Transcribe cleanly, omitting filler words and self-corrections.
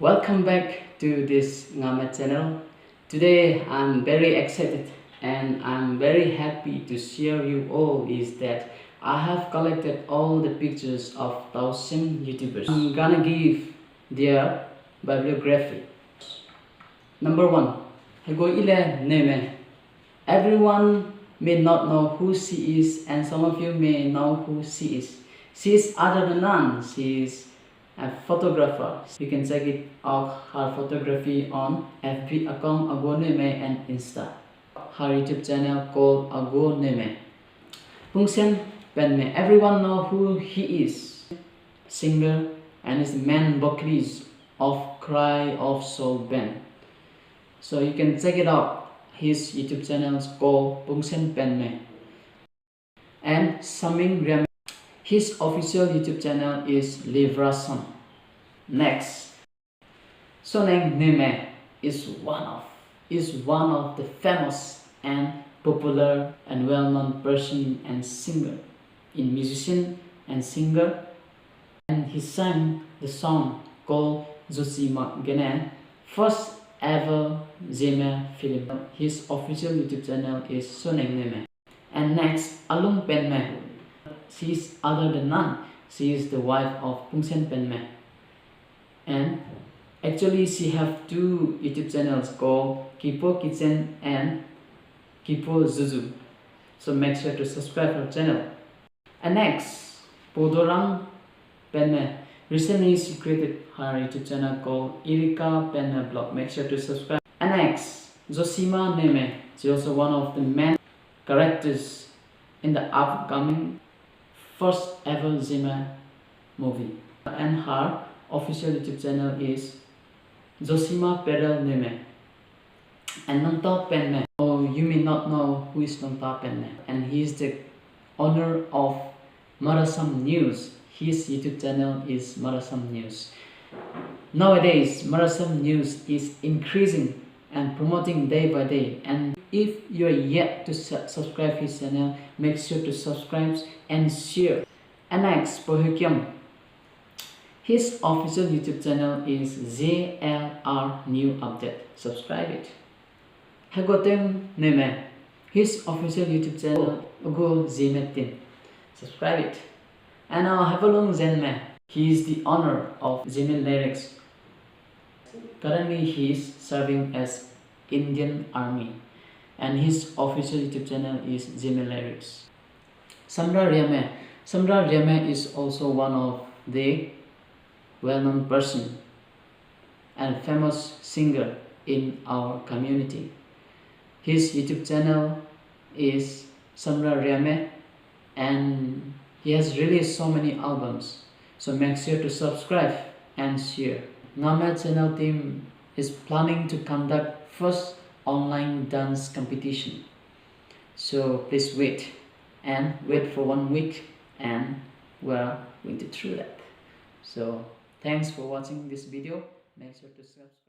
Welcome back to this Ngame channel. Today I'm very excited and I'm very happy to share you all is that I have collected all the pictures of Tousem YouTubers. I'm gonna give their bibliography. Number 1. Heguayile Newme. Everyone may not know who she is, and some of you may know who she is. She is other than none. She is a photographer. You can check it out her photography on FB account Haibualung Zanme and Insta. Her YouTube channel called Haibualung Zanme. Pungsen Panme. Everyone know who he is. Singer and is main vocalist of Cry of Soul band. So you can check it out. His YouTube channel is called Pungsen Panme. And Suaneing Newme. His official YouTube channel is Marasam. Next, Suaneing Newme is one of the famous and popular and well-known person and singer, musician and singer, and he sang the song called Joshima Newme, first ever Zeme film. His official YouTube channel is Suaneing Newme. And next, Alung Panme. She is other than none. She is the wife of Pungsen Panme. And actually she have two YouTube channels called Kipo Kitchen and Kipo Zuzu. So make sure to subscribe her channel. And next, Pouduarang Panme. Recently she created her YouTube channel called Ngiakam Newme blog. Make sure to subscribe. And next, Joshima Newme. She is also one of the main characters in the upcoming first ever Zeme movie. And her official YouTube channel is Joshima Newme. And Lungta Panme. Oh, you may not know who is Lungta Panme. And he is the owner of Marasam News. His YouTube channel is Marasam News. Nowadays, Marasam News is increasing and promoting day by day. And if you are yet to subscribe his channel, make sure to subscribe and share. And next, Pouheukiam. His official YouTube channel is ZLR New Update. Subscribe it. Haiguateung Newme. His official YouTube channel Zeme. Subscribe it. And Haibualung Zanme. He is the owner of Zeme lyrics. Currently he is serving as Indian Army. And his official YouTube channel is Zeme lyrics. Samra Riame. Samra Riame is also one of the well-known person and famous singer in our community. His YouTube channel is Samra Riame and he has released so many albums. So make sure to subscribe and share. Ngame channel team is planning to conduct first online dance competition. So please wait for 1 week and we're going to do that. So thanks for watching this video. Make sure to subscribe.